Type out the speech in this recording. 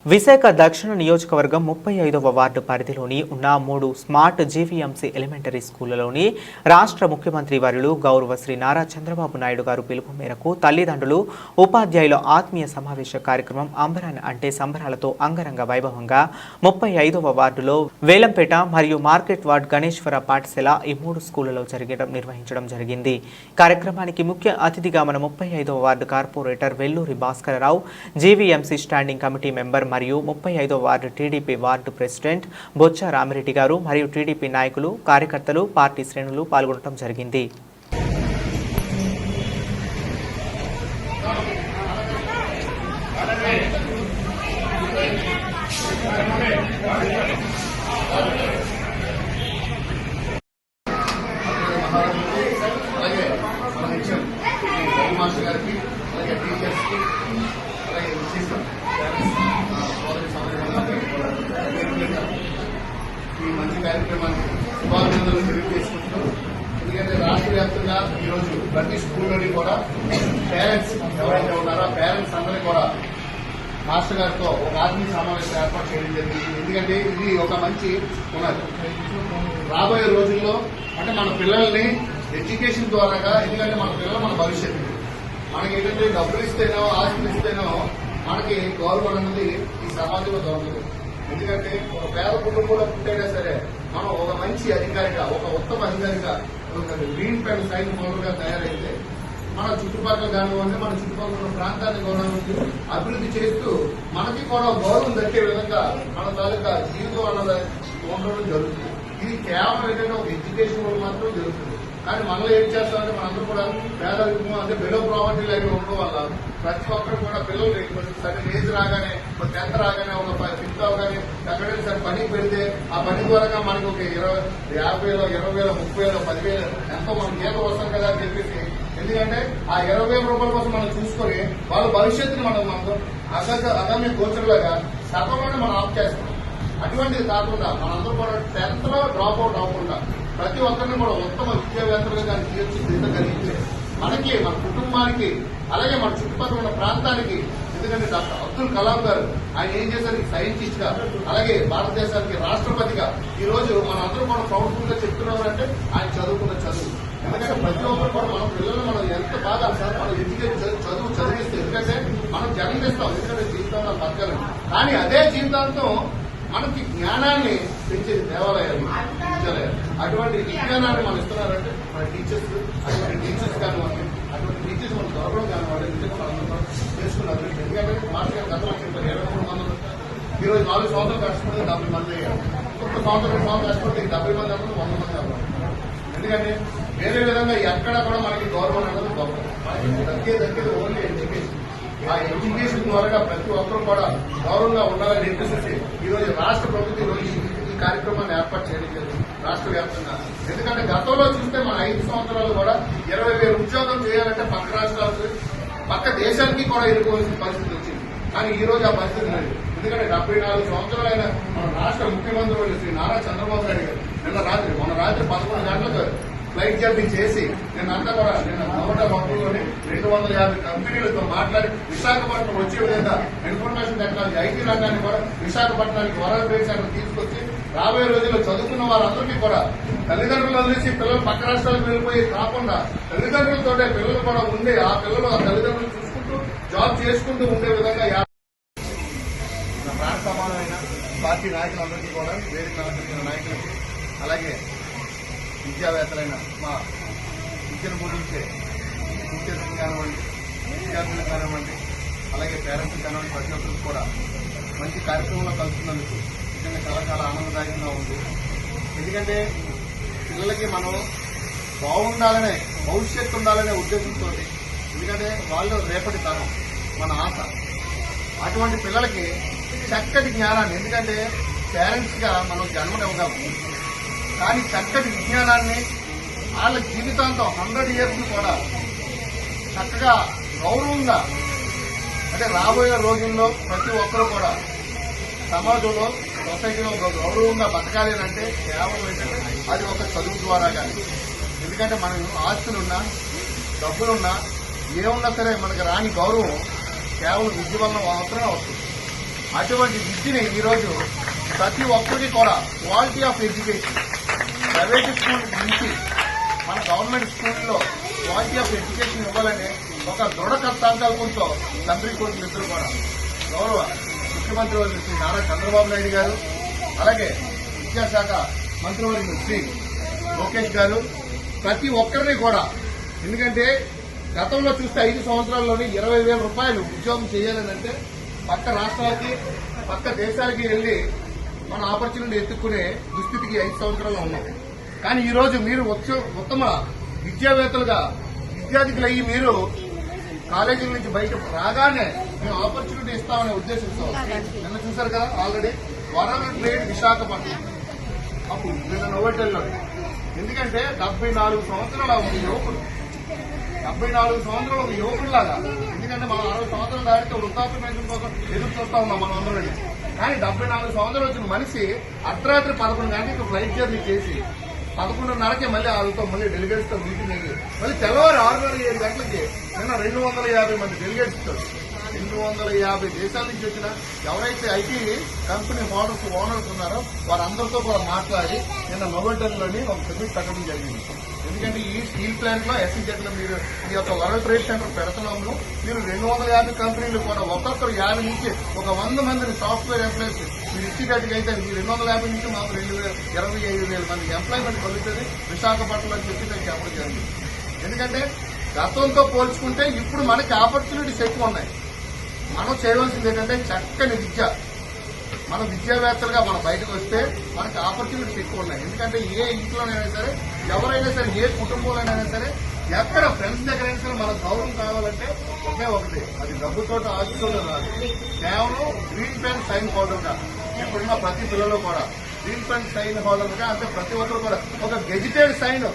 విశాఖ దక్షిణ నియోజకవర్గం 35వ వార్డు పరిధిలోని ఉన్న 3 స్మార్ట్ జీవీఎంసీ ఎలిమెంటరీ స్కూళ్లలోని రాష్ట్ర ముఖ్యమంత్రి వర్యులు గౌరవ శ్రీ నారా చంద్రబాబు నాయుడు గారు పిలుపు మేరకు తల్లిదండ్రులు ఉపాధ్యాయుల ఆత్మీయ సమావేశ కార్యక్రమం అంబరాన్ అంటే సంబరాలతో అంగరంగ వైభవంగా 35వ వార్డులో వేలంపేట మరియు మార్కెట్ వార్డ్ గణేశ్వర పాఠశాల ఈ 3 స్కూళ్లలో నిర్వహించడం జరిగింది. కార్యక్రమానికి ముఖ్య అతిథిగా మన 35వ ward corporator Velluri Bhaskararao, GVMC standing committee member మరియు 35వ ward TDP ward president Boccha Ramireddy గారు మరియు టీడీపీ నాయకులు, కార్యకర్తలు, పార్టీ శ్రేణులు పాల్గొనడం జరిగింది. ఈ మంచి కార్యక్రమాన్ని శుభాభినందనలు తెలియజేసుకుంటూ, ఎందుకంటే రాష్ట్ర వ్యాప్తంగా ఈరోజు ప్రతి స్కూల్లోని కూడా పేరెంట్స్ ఎవరైతే ఉన్నారో పేరెంట్స్ అందరినీ కూడా మాస్టర్ గారితో ఒక ఆత్మీయ సమావేశం ఏర్పాటు చేయడం జరిగింది. ఎందుకంటే ఇది ఒక మంచి ఉన్నది. రాబోయే రోజుల్లో అంటే మన పిల్లల్ని ఎడ్యుకేషన్ ద్వారాగా, ఎందుకంటే మన పిల్లలు మన భవిష్యత్తు. మనకి ఏంటంటే డబ్బులు ఇస్తేనో ఆస్తులు ఇస్తేనో మనకి గౌరవం అనేది ఈ సమాజంలో దొరకదు. ఎందుకంటే ఒక పేద కుటుంబంలో పుట్టైనా సరే మనం ఒక మంచి అధికారిగా, ఒక ఉత్తమ అధికారిగా, గ్రీన్ పెన్ సైన్ పౌరులుగా తయారైతే మన చుట్టుపక్కల కానివ్వండి, మన చుట్టుపక్కల ఉన్న ప్రాంతాన్ని గౌరవించి అభివృద్ధి చేస్తూ మనకి కూడా గౌరవం దక్కే విధంగా మన తాలూకా జీవితం అన్నది ఉండడం జరుగుతుంది. ఇది కేవలం ఏంటంటే ఒక ఎడ్యుకేషన్ వల్ల మాత్రం జరుగుతుంది. కానీ మనలో ఏం చేస్తామంటే మనందరూ కూడా పేదరికము అంటే బిలో ప్రాపర్టీ లైన్ ఉండడం వల్ల ప్రతి ఒక్కరు కూడా పిల్లలు సరే ఏజ్ రాగానే, 10th రాగానే, ఒక 5th అవగానే ఎక్కడైనా సరే పనికి పెడితే ఆ పని ద్వారా మనకి ఒక 50,000, 20,000, 30,000, 10,000 ఎంతో మనకి ఏదో వస్తాం కదా అని చెప్పేసి, ఎందుకంటే ఆ 20,000 రూపాయల కోసం మనం చూసుకొని వాళ్ళ భవిష్యత్తుని మనకు అగమ్య గోచరులాగా సగంలోనే మనం ఆఫ్ చేస్తాం. అటువంటిది కాకుండా మనందరూ కూడా 10th లో డ్రాప్ అవుట్ అవ్వకుండా ప్రతి ఒక్కరిని కూడా ఉత్తమ విద్యావేత్తలుగా దాన్ని తీర్చిదిద్ద కలిగితే మనకి, మన కుటుంబానికి, అలాగే మన చుట్టుపక్కల ఉన్న ప్రాంతానికి. ఎందుకంటే డాక్టర్ అబ్దుల్ కలాం గారు ఆయన ఏం చేశారు, సైంటిస్ట్ గా, అలాగే భారతదేశానికి రాష్ట్రపతిగా ఈ రోజు మన అందరూ కూడా ప్రౌడ్ఫుల్ గా చెప్తున్నారంటే ఆయన చదువుకున్న చదువు. ఎందుకంటే ప్రతి ఒక్కరు కూడా మన పిల్లలు మనం ఎంత బాగా మనం ఎడ్యుకేషన్ చదివిస్తే, ఎందుకంటే మనం జన్మిస్తాం, ఎందుకంటే జీవితంలో బతకాలి. కానీ అదే జీవితాంతం మనకి జ్ఞానాన్ని పెంచేది దేవాలయాలు, విద్యాలయాలు. అటువంటి విజ్ఞానాన్ని మనం ఇస్తున్నారంటే మన టీచర్స్, అటువంటి టీచర్స్ కానివ్వండి, అటువంటి టీచర్స్ మనం దొరకడం కానివ్వండి, నిజంగా మనం చేసుకున్నారు. ఎందుకంటే మాస్టర్ గారు గతంలో చెప్పారు 23 మంది, ఈరోజు 4 సంవత్సరాలు కష్టపడితే 70 మంది అయ్యారు. ఒక్క సంవత్సరం 2 సంవత్సరాలు కష్టపడితే 70 మంది అవ్వడం, 100 మంది అవ్వడం. ఎందుకంటే వేరే విధంగా ఎక్కడ కూడా మనకి గౌరవం అనేది గొప్ప దక్కేది ఓన్లీ ఎడ్యుకేషన్. ఆ ఎడ్యుకేషన్ ద్వారా ప్రతి ఒక్కరు కూడా గౌరవంగా ఉండాలని చెప్పేసి ఈరోజు రాష్ట్ర ప్రభుత్వం ఈరోజు ఈ కార్యక్రమాన్ని ఏర్పాటు చేయడం జరిగింది రాష్ట్ర వ్యాప్తంగా. ఎందుకంటే గతంలో చూస్తే మన 5 సంవత్సరాలు కూడా 20,000 ఉద్యోగం చేయాలంటే పక్క రాష్ట్రాలకు, పక్క దేశానికి కూడా ఎదుర్కోవాల్సిన పరిస్థితి వచ్చింది. కానీ ఈ రోజు ఆ పరిస్థితి లేదు. ఎందుకంటే 74 సంవత్సరాలైన మన రాష్ట్ర ముఖ్యమంత్రి శ్రీ నారా చంద్రబాబు నాయుడు గారు మొన్న రాత్రి 11 గంటలకు ఫ్లైట్ జర్నీ చేసి నిన్నంతా కూడా నవట భక్తుల్లోని 250 కంపెనీలతో మాట్లాడి విశాఖపట్నం వచ్చే విధంగా ఇన్ఫర్మేషన్ టెక్నాలజీ ఐటీ రంగాన్ని కూడా విశాఖపట్నానికి వరల్డ్ ట్రేడ్ సెంటర్ తీసుకొచ్చి రాబోయే రోజుల్లో చదువుకున్న వారందరికీ కూడా తల్లిదండ్రులు వదిలేసి పిల్లలు పక్క రాష్ట్రాలకు వెళ్ళిపోయి కాకుండా తల్లిదండ్రులతోటే పిల్లలు కూడా ఉండి ఆ పిల్లలు ఆ తల్లిదండ్రులు చూసుకుంటూ జాబ్ చేసుకుంటూ ఉండే విధంగా ప్రాణ సమానమైన పార్టీ నాయకులందరికీ కూడా వేదిక నాయకులకి, అలాగే విద్యావేత్తలైన మా విద్యను బోధించే టీచర్స్ కానివ్వండి, విద్యార్థులు కానివ్వండి, అలాగే పేరెంట్స్ కానివ్వండి, ప్రతి ఒక్కరికి కూడా మంచి కార్యక్రమంలో కలుస్తున్నందుకు నిజంగా చాలా చాలా ఆనందదాయకంగా ఉంది. ఎందుకంటే పిల్లలకి మనం బాగుండాలనే, భవిష్యత్తు ఉండాలనే ఉద్దేశంతో, ఎందుకంటే వాళ్ళు రేపటి తరం, మన ఆశ. అటువంటి పిల్లలకి చక్కటి జ్ఞానాన్ని, ఎందుకంటే పేరెంట్స్ గా మనం జన్మనివ్వగలం, కానీ చక్కటి విజ్ఞానాన్ని వాళ్ళ జీవితాంతం 100 years కూడా చక్కగా గౌరవంగా, అంటే రాబోయే రోజుల్లో ప్రతి ఒక్కరూ కూడా సమాజంలో, సొసైటీలో గౌరవంగా బతకాలి అంటే కేవలం ఏంటంటే అది ఒక చదువు ద్వారా కానీ. ఎందుకంటే మనం ఆస్తులున్నా, డబ్బులున్నా, ఏమున్నా సరే మనకు రాని గౌరవం కేవలం విద్య వల్ల మాత్రమే వస్తుంది. అటువంటి విద్యని ఈరోజు ప్రతి ఒక్కరికి కూడా quality of education private school నుంచి మన గవర్నమెంట్ స్కూల్లో క్వాలిటీ ఆఫ్ ఎడ్యుకేషన్ ఇవ్వాలని ఒక దృఢ సంకల్పంతో తండ్రి కొడుకులు ఇద్దరు కూడా గౌరవ ముఖ్యమంత్రి వర్యులు శ్రీ నారా చంద్రబాబు నాయుడు గారు, అలాగే విద్యాశాఖ మంత్రివర్యులు శ్రీ లోకేష్ గారు ప్రతి ఒక్కరిని కూడా, ఎందుకంటే గతంలో చూస్తే 5 సంవత్సరాల్లోనే 20,000 రూపాయలు ఉద్యోగం చేయాలనంటే పక్క రాష్ట్రాలకి పక్క దేశాలకి వెళ్లి మన ఆపర్చునిటీ ఎత్తుక్కునే దుస్థితికి 5 సంవత్సరాలు ఉన్నాం. కానీ ఈ రోజు మీరు ఉత్తమ విద్యావేత్తలుగా విద్యార్థులయ్యి మీరు కాలేజీల నుంచి బయట రాగానే మేము ఆపర్చునిటీ ఇస్తామనే ఉద్దేశంతో నిన్న చూశారు కదా ఆల్రెడీ వరల్డ్ ట్రేడ్ విశాఖపట్నం అప్పుడు నిన్న నోవెటల్లో. ఎందుకంటే 74 సంవత్సరాల ఒక యువకుడు 74 సంవత్సరాలు ఒక యువకుడిలాగా, ఎందుకంటే మనం 60 సంవత్సరాలు దాటితే వృద్ధాప్య పెన్షన్ కోసం ఎదురు చూస్తా ఉన్నాం మనం అందరం. కానీ 74 సంవత్సరాలు వచ్చిన మనిషి అర్ధరాత్రి 11 గంటలకు ఫ్లైట్ జర్నీ చేసి 11:30కే మళ్ళీ వాళ్ళతో మళ్ళీ డెలిగేట్స్ తో మీటింగ్ అయ్యి మళ్ళీ తెల్లవారు 6:30-7 గంటలకి నిన్న 250 మంది డెలిగేట్స్ తో 250 దేశాల నుంచి వచ్చిన ఎవరైతే ఐటీ కంపెనీ ఓనర్స్ ఉన్నారో వారందరితో కూడా మాట్లాడి నిన్న నోవెటల్లోని ఒక సబ్మిట్ పెట్టడం జరిగింది. ఎందుకంటే ఈ స్టీల్ ప్లాంట్ లో ఎస్సీజెట్లో మీరు ఈ యొక్క వరల్డ్ ట్రేడ్ సెంటర్ పెడుతున్నాము. మీరు 250 కంపెనీలు కూడా ఒక్కొక్కరు 50 నుంచి ఒక 100 మందిని సాఫ్ట్వేర్ ఎంప్లాయీస్ మీరు ఇచ్చేటట్టుగా అయితే మీ 250 నుంచి మాకు 25,000 మంది ఎంప్లాయ్మెంట్ కలుగుతుంది విశాఖపట్నంలో అని చెప్పి నేను చెప్పడం జరిగింది. ఎందుకంటే గతంతో పోల్చుకుంటే ఇప్పుడు మనకి ఆపర్చునిటీస్ ఎక్కువ ఉన్నాయి. మనం చేయవలసింది ఏంటంటే చక్కని విద్య, మన విద్యావేత్తలుగా మనం బయటకు వస్తే మనకి ఆపర్చునిటీస్ ఎక్కువ ఉన్నాయి. ఎందుకంటే ఏ ఇంట్లోనైనా సరే ఎవరైనా సరే ఏ కుటుంబంలోనైనా సరే ఎక్కడ ఫ్రెండ్స్ దగ్గరైనా సరే మనకు గౌరవం కావాలంటే ఒకే ఒకటి, అది డబ్బుతో ఆశతో రాదు, కేవలం గ్రీన్ పెన్ సైన్ హోల్డర్గా ఇప్పుడున్న ప్రతి పిల్లలు కూడా గ్రీన్ పెన్ సైన్ హోల్డర్గా, అంటే ప్రతి ఒక్కరు కూడా ఒక గెజిటెడ్ సైన్